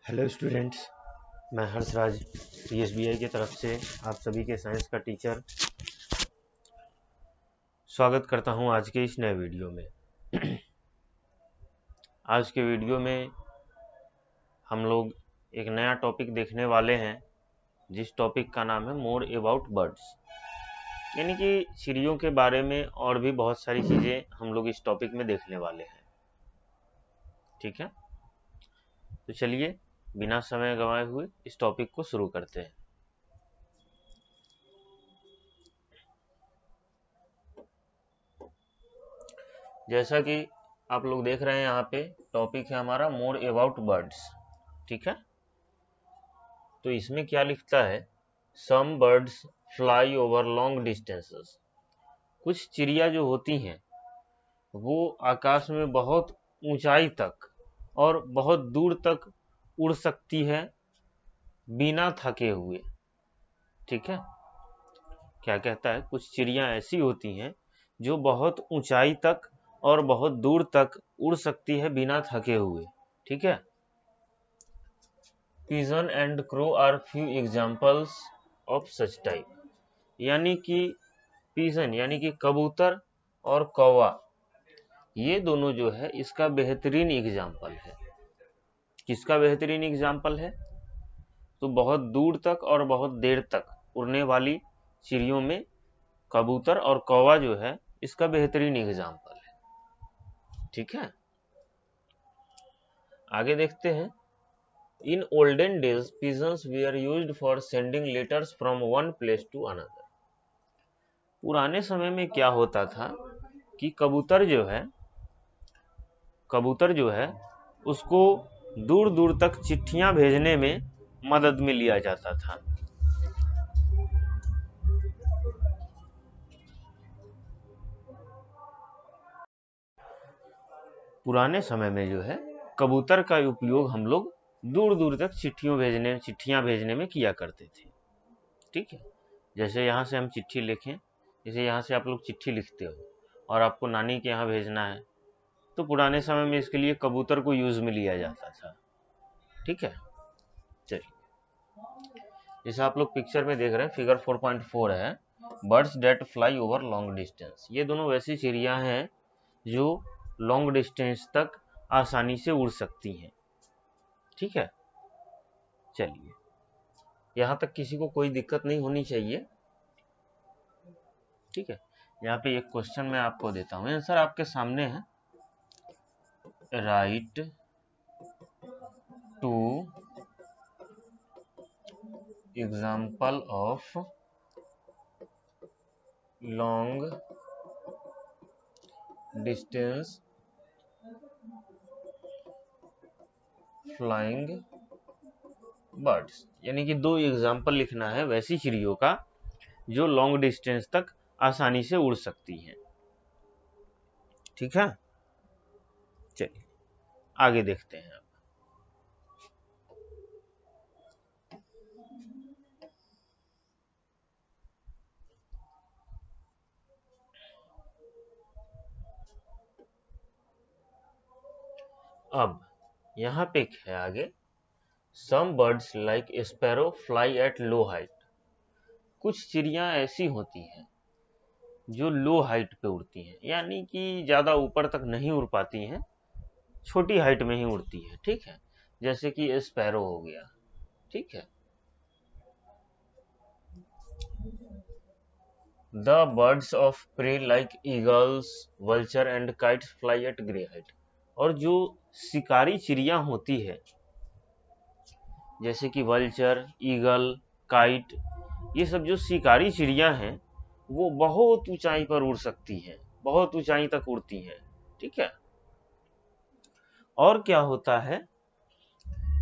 Hello students, मैं हर्षराज पीएसबीआई की तरफ से आप सभी के साइंस का टीचर स्वागत करता हूं आज के इस नए वीडियो में। आज के वीडियो में हम लोग एक नया टॉपिक देखने वाले हैं, जिस टॉपिक का नाम है मोर अबाउट बर्ड्स, यानी कि चिड़ियों के बारे में और भी बहुत सारी चीज़ें हम लोग इस टॉपिक में देखने वाले हैं। ठीक है, तो चलिए बिना समय गंवाए हुए इस टॉपिक को शुरू करते हैं। जैसा कि आप लोग देख रहे हैं, यहाँ पे टॉपिक है हमारा मोर अबाउट बर्ड्स। ठीक है, तो इसमें क्या लिखता है, some birds fly over long distances. कुछ चिड़िया जो होती हैं वो आकाश में बहुत ऊंचाई तक और बहुत दूर तक उड़ सकती है बिना थके हुए। ठीक है, क्या कहता है, कुछ चिड़िया ऐसी होती हैं जो बहुत ऊंचाई तक और बहुत दूर तक उड़ सकती है बिना थके हुए। ठीक है, pigeon and crow are few examples of such type, यानी कि पिजन यानी कि कबूतर और कौवा, ये दोनों जो है इसका बेहतरीन एग्जाम्पल है। किसका बेहतरीन एग्जाम्पल है? तो बहुत दूर तक और बहुत देर तक उड़ने वाली चिड़ियों में कबूतर और कौवा जो है इसका बेहतरीन एग्जाम्पल है। ठीक है, आगे देखते हैं। In olden days, pigeons were used for sending letters from one place to another. पुराने समय में क्या होता था कि कबूतर जो है उसको दूर दूर तक चिट्ठियां भेजने में मदद में लिया जाता था। पुराने समय में जो है कबूतर का उपयोग हम लोग दूर दूर तक चिट्ठियां भेजने में किया करते थे। ठीक है, जैसे यहाँ से हम चिट्ठी लिखें, जैसे यहाँ से आप लोग चिट्ठी लिखते हो और आपको नानी के यहाँ भेजना है, तो पुराने समय में इसके लिए कबूतर को यूज में लिया जाता था। ठीक है, चलिए, जैसे आप लोग पिक्चर में देख रहे हैं, फिगर 4.4 है, birds that fly over long distance. ये दोनों वैसी चिड़िया हैं जो लॉन्ग डिस्टेंस तक आसानी से उड़ सकती हैं। ठीक है, चलिए, यहाँ तक किसी को कोई दिक्कत नहीं होनी चाहिए। ठीक है, यहाँ पे एक क्वेश्चन मैं आपको देता हूँ, आंसर आपके सामने है। Write two example of long distance flying birds, यानी कि दो एग्जाम्पल लिखना है वैसी चिड़ियों का जो लॉन्ग डिस्टेंस तक आसानी से उड़ सकती हैं। ठीक है, चलिए आगे देखते हैं। अब यहाँ पे है आगे, some birds like sparrow fly at low height. कुछ चिड़िया ऐसी होती हैं जो लो हाइट पे उड़ती हैं, यानी कि ज्यादा ऊपर तक नहीं उड़ पाती हैं, छोटी हाइट में ही उड़ती है। ठीक है, जैसे कि स्पैरो हो गया। ठीक है, the birds of prey like eagles, vulture and kites fly at great height. और जो शिकारी चिड़िया होती है जैसे कि वल्चर, ईगल, काइट, ये सब जो शिकारी चिड़िया हैं वो बहुत ऊंचाई पर उड़ सकती हैं, बहुत ऊंचाई तक उड़ती हैं। ठीक है, और क्या होता है,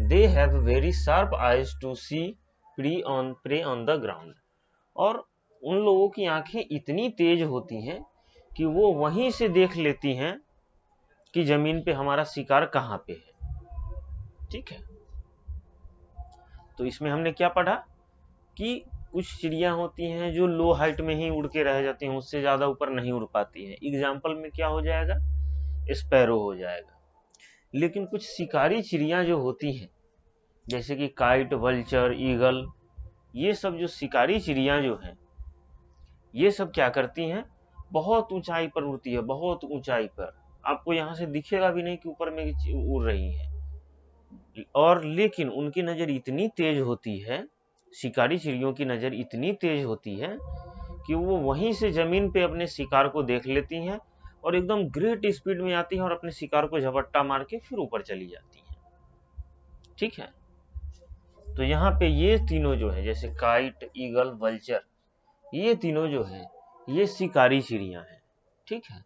they have very sharp eyes to see prey on the ground. और उन लोगों की आंखें इतनी तेज होती हैं कि वो वहीं से देख लेती हैं कि जमीन पे हमारा शिकार कहाँ पे है। ठीक है, तो इसमें हमने क्या पढ़ा कि कुछ चिड़िया होती हैं जो लो हाइट में ही उड़ के रह जाती हैं, उससे ज्यादा ऊपर नहीं उड़ पाती हैं। एग्जाम्पल में क्या हो जाएगा, स्पैरो हो जाएगा। लेकिन कुछ शिकारी चिड़िया जो होती हैं जैसे कि काइट, वल्चर, ईगल, ये सब जो शिकारी चिड़िया जो हैं, ये सब क्या करती हैं, बहुत ऊंचाई पर उड़ती है, बहुत ऊंचाई पर, आपको यहाँ से दिखेगा भी नहीं कि ऊपर में उड़ रही है। और लेकिन उनकी नजर इतनी तेज होती है, शिकारी चिड़ियों की नजर इतनी तेज होती है कि वो वहीं से जमीन पे अपने शिकार को देख लेती हैं और एकदम ग्रेट स्पीड में आती हैं और अपने शिकार को झपट्टा मार के फिर ऊपर चली जाती हैं। ठीक है, तो यहाँ पे ये तीनों जो है, जैसे काइट, ईगल, वल्चर, ये तीनों जो है ये शिकारी चिड़िया हैं। ठीक है,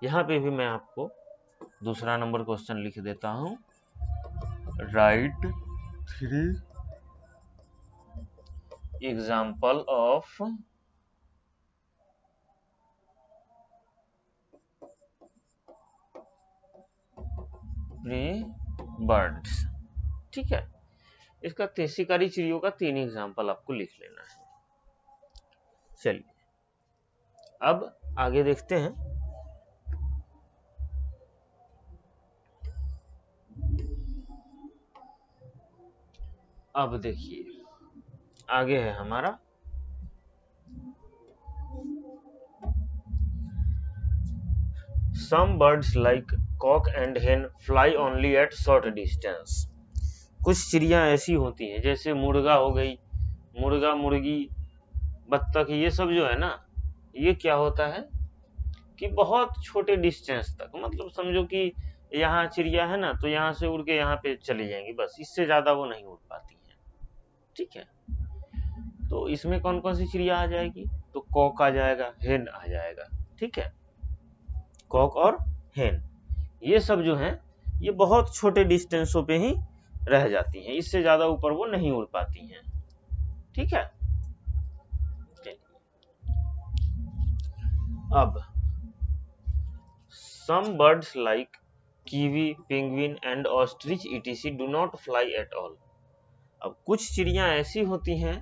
यहाँ पे भी मैं आपको दूसरा नंबर क्वेश्चन लिख देता हूँ। Write 3 example of prey birds. ठीक है, इसका शिकारी चिड़ियों का 3 एग्जाम्पल आपको लिख लेना है। चलिए अब आगे देखते हैं। अब देखिए आगे है हमारा Some birds like cock and hen fly only at short distance। कुछ चिड़िया ऐसी होती हैं, जैसे मुर्गा हो गई, मुर्गा, मुर्गी, बत्तख, ये सब जो है ना, ये क्या होता है कि बहुत छोटे डिस्टेंस तक, मतलब समझो कि यहाँ चिड़िया है ना, तो यहाँ से उड़ के यहाँ पे चली जाएंगी, बस इससे ज्यादा वो नहीं उड़ पाती हैं। ठीक है, तो इसमें कौन कौन सी चिड़िया आ जाएगी, तो कॉक आ जाएगा, हेन आ जाएगा। ठीक है, कॉक और हेन, ये सब जो हैं ये बहुत छोटे डिस्टेंसों पे ही रह जाती हैं, इससे ज्यादा ऊपर वो नहीं उड़ पाती हैं। ठीक है, अब some birds like kiwi, penguin and ostrich etc do not fly at all। अब कुछ चिड़िया ऐसी होती हैं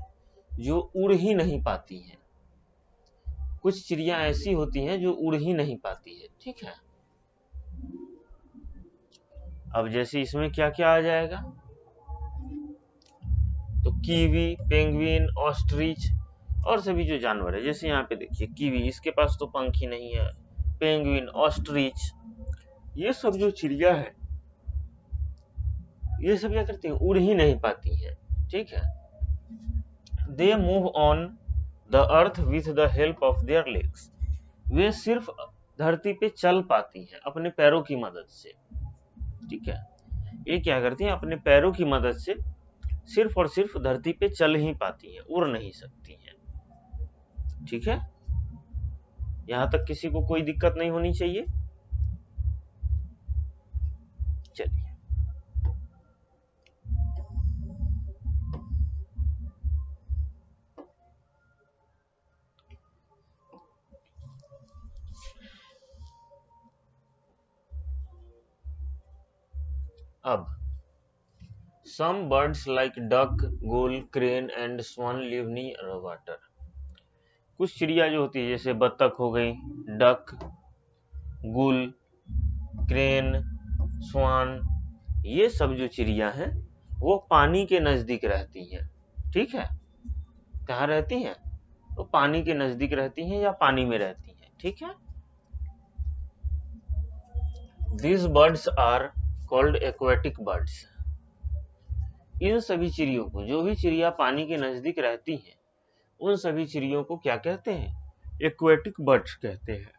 जो उड़ ही नहीं पाती हैं, कुछ चिड़िया ऐसी होती हैं जो उड़ ही नहीं पाती है। ठीक है, अब जैसे इसमें क्या क्या आ जाएगा, तो कीवी, पेंगुइन, ऑस्ट्रिच और सभी जो जानवर है, जैसे यहाँ पे देखिए कीवी, इसके पास तो पंख ही नहीं है, पेंगुइन, ऑस्ट्रिच, ये सब जो चिड़िया है ये सब क्या करती है, उड़ ही नहीं पाती है। ठीक है, they move on the earth with the help of their legs. वे सिर्फ धरती पे चल पाती हैं अपने पैरों की मदद से। ठीक है, ये क्या करती हैं, अपने पैरों की मदद से सिर्फ और सिर्फ धरती पे चल ही पाती हैं, उड़ नहीं सकती हैं। ठीक है, यहां तक किसी को कोई दिक्कत नहीं होनी चाहिए। चलिए अब some birds like duck, gull, crane and swan live near water। कुछ चिड़िया जो होती है, जैसे बत्तख हो गई, डक, गुल, क्रेन, स्वान, ये सब जो चिड़िया हैं वो पानी के नजदीक रहती हैं। ठीक है, कहाँ रहती हैं, तो पानी के नजदीक रहती हैं या पानी में रहती हैं। ठीक है, These birds are called aquatic birds। इन सभी चिड़ियों को, जो भी चिड़िया पानी के नजदीक रहती हैं, उन सभी चिड़ियों को क्या कहते हैं, एक्वेटिक बर्ड्स कहते हैं।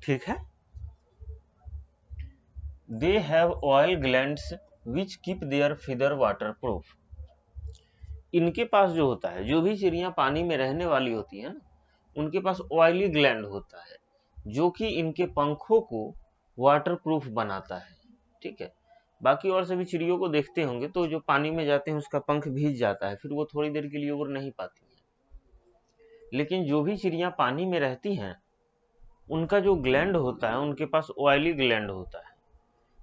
ठीक है, they have oil glands which keep their feather water proof. इनके पास जो होता है, जो भी चिड़िया पानी में रहने वाली होती है ना, उनके पास ऑयली ग्लैंड होता है जो कि इनके पंखों को वाटर प्रूफ बनाता है। ठीक है, बाकी और सभी चिड़ियों को देखते होंगे तो जो पानी में जाते हैं उसका पंख भीग जाता है, फिर वो थोड़ी देर के लिए उड़ नहीं पाती है। लेकिन जो भी चिड़िया पानी में रहती हैं उनका जो ग्लैंड होता है, उनके पास ऑयली ग्लैंड होता है,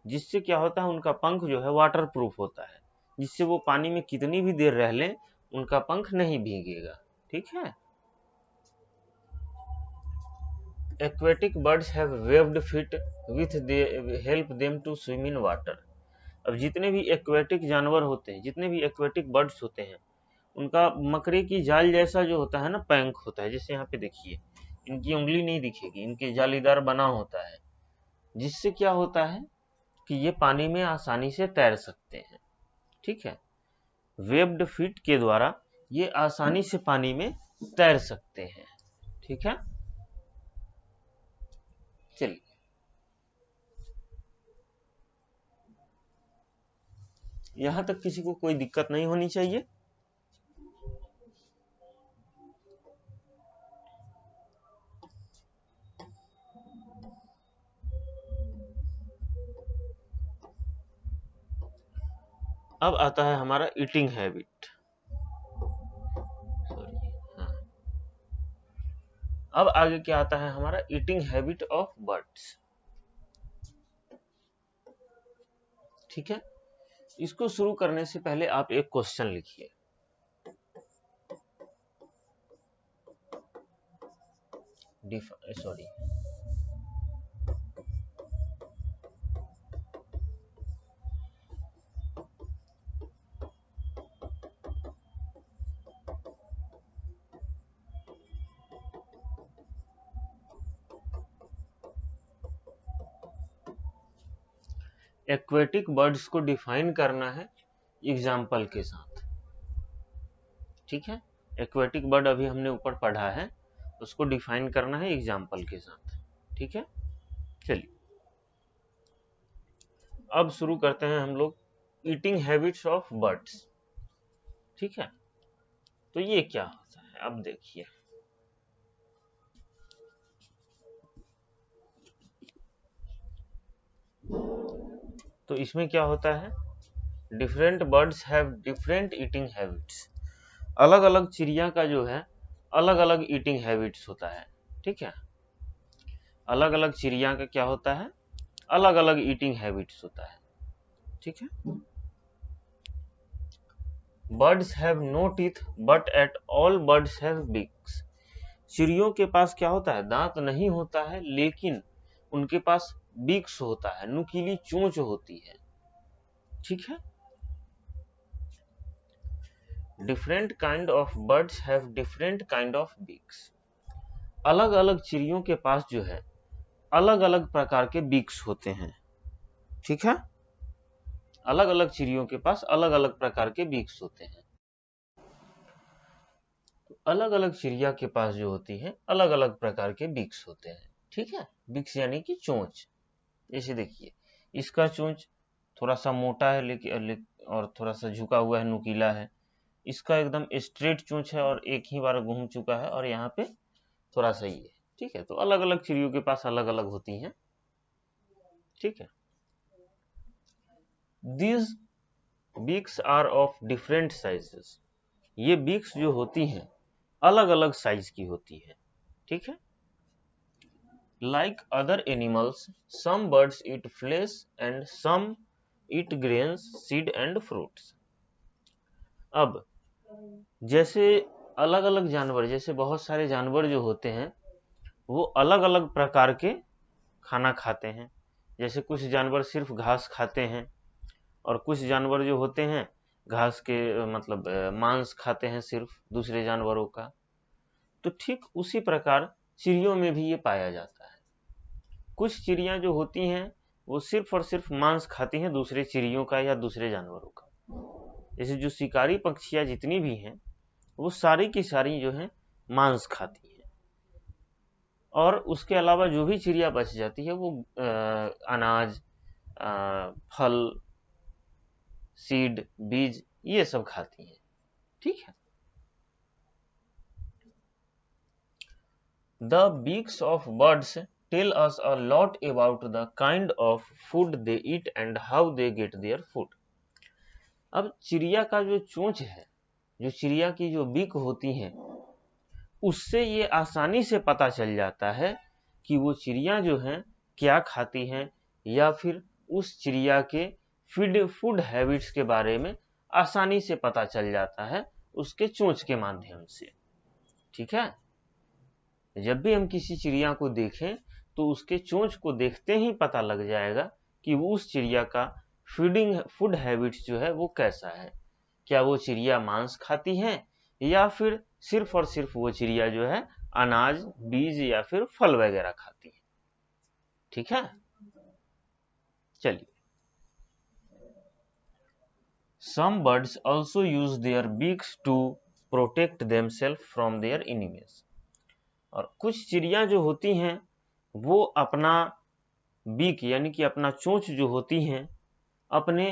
जिससे क्या होता है, उनका पंख जो है वाटर प्रूफ होता है, जिससे वो पानी में कितनी भी देर रह लें उनका पंख नहीं भीगेगा। ठीक है, aquatic birds have webbed feet with they help them to swim in water। अब जितने भी एक्वेटिक जानवर होते हैं, जितने भी एक्वेटिक बर्ड्स होते हैं, उनका मकरे की जाल जैसा जो होता है ना, पैंख होता है। जैसे यहाँ पे देखिए, इनकी उंगली नहीं दिखेगी, इनके जालीदार बना होता है, जिससे क्या होता है कि ये पानी में आसानी से तैर सकते हैं। ठीक है, वेब्ड फीट के द्वारा ये आसानी से पानी में तैर सकते हैं। ठीक है, चलिए यहां तक किसी को कोई दिक्कत नहीं होनी चाहिए। अब आता है हमारा ईटिंग हैबिट। हाँ, अब आगे क्या आता है हमारा ईटिंग हैबिट ऑफ बर्ड्स। ठीक है, इसको शुरू करने से पहले आप एक क्वेश्चन लिखिए। सॉरी, एक्वेटिक बर्ड्स को डिफाइन करना है एग्जाम्पल के साथ। ठीक है, एक्वेटिक बर्ड अभी हमने ऊपर पढ़ा है, उसको डिफाइन करना है एग्जाम्पल के साथ। ठीक है, चलिए अब शुरू करते हैं हम लोग ईटिंग हैबिट्स ऑफ बर्ड्स। ठीक है, तो ये क्या होता है, अब देखिए। तो इसमें क्या होता है, different birds have different eating habits. अलग अलग चिड़िया का जो है अलग अलग ईटिंग हैबिट्स होता है। ठीक है, अलग अलग चिड़िया का क्या होता है, अलग अलग ईटिंग हैबिट्स होता है। ठीक है, birds have no teeth but at all birds have beaks. चिड़ियों के पास क्या होता है, दांत नहीं होता है, लेकिन उनके पास बीक्स होता है, नुकीली चोंच होती है। ठीक है, different kind of birds have different kind of beaks. अलग अलग चिड़ियों के पास जो है अलग अलग प्रकार के बीक्स होते हैं। ठीक है, अलग अलग चिड़ियों के पास अलग अलग प्रकार के बीक्स होते हैं। अलग अलग चिड़िया के पास जो होती है अलग अलग प्रकार के बीक्स होते हैं। ठीक है, बीक्स यानी कि चोंच। जैसे देखिए, इसका चोंच थोड़ा सा मोटा है लेकिन और थोड़ा सा झुका हुआ है, नुकीला है। इसका एकदम स्ट्रेट चोंच है और एक ही बार घूम चुका है, और यहाँ पे थोड़ा सा ही है। ठीक है, तो अलग अलग चिड़ियों के पास अलग अलग होती हैं। ठीक है, these beaks are of different sizes. ये बीक्स जो होती हैं अलग अलग साइज की होती है। ठीक है, like other animals some birds eat flesh and some eat grains seed and fruits. अब जैसे अलग अलग जानवर, जैसे बहुत सारे जानवर जो होते हैं वो अलग अलग प्रकार के खाना खाते हैं। जैसे कुछ जानवर सिर्फ घास खाते हैं, और कुछ जानवर जो होते हैं घास के मतलब मांस खाते हैं सिर्फ दूसरे जानवरों का। तो ठीक उसी प्रकार चिड़ियों में भी ये पाया जाता है। कुछ चिड़िया जो होती हैं वो सिर्फ और सिर्फ मांस खाती हैं दूसरे चिड़ियों का या दूसरे जानवरों का। जैसे जो शिकारी पक्षियां जितनी भी हैं वो सारी की सारी जो है मांस खाती हैं, और उसके अलावा जो भी चिड़िया बच जाती है वो अनाज, फल, सीड, बीज ये सब खाती हैं। ठीक है, the beaks of birds tell us a lot about the kind of food they eat and how they get their food. अब चिड़िया का जो चोंच है, जो चिड़िया की जो बीक होती है, उससे ये आसानी से पता चल जाता है कि वो चिड़िया जो है क्या खाती हैं, या फिर उस चिड़िया के फूड हैबिट्स के बारे में आसानी से पता चल जाता है उसके चोंच के माध्यम से। ठीक है, जब भी हम किसी चिड़िया को देखें तो उसके चोंच को देखते ही पता लग जाएगा कि वो उस चिड़िया का फूड हैबिट्स जो है वो कैसा है, क्या वो चिड़िया मांस खाती हैं या फिर सिर्फ और सिर्फ वो चिड़िया जो है अनाज, बीज या फिर फल वगैरह खाती है। ठीक है, चलिए। Some birds also use their beaks to protect themselves from their enemies. और कुछ चिड़िया जो होती हैं वो अपना बीक यानी कि अपना चोंच जो होती हैं अपने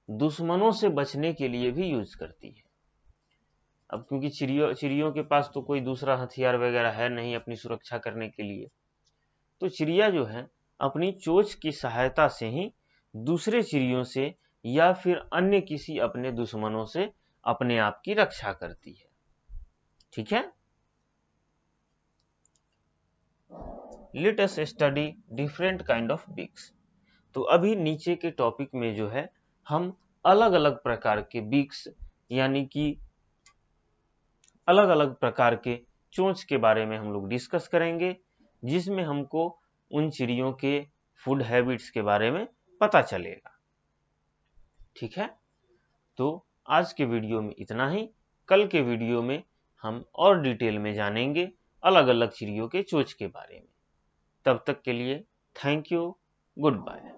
दुश्मनों से बचने के लिए भी यूज करती है। अब क्योंकि चिड़ियों के पास तो कोई दूसरा हथियार वगैरह है नहीं अपनी सुरक्षा करने के लिए, तो चिड़िया जो है अपनी चोंच की सहायता से ही दूसरे चिड़ियों से या फिर अन्य किसी अपने दुश्मनों से अपने आप की रक्षा करती है। ठीक है, let us study different kind of beaks. तो अभी नीचे के टॉपिक में जो है हम अलग अलग प्रकार के बीक्स यानी कि अलग अलग प्रकार के चोंच के बारे में हम लोग डिस्कस करेंगे, जिसमें हमको उन चिड़ियों के फूड हैबिट्स के बारे में पता चलेगा। ठीक है, तो आज के वीडियो में इतना ही। कल के वीडियो में हम और डिटेल में जानेंगे अलग अलग चिड़ियों के चोंच के बारे में। तब तक के लिए थैंक यू, गुड बाय।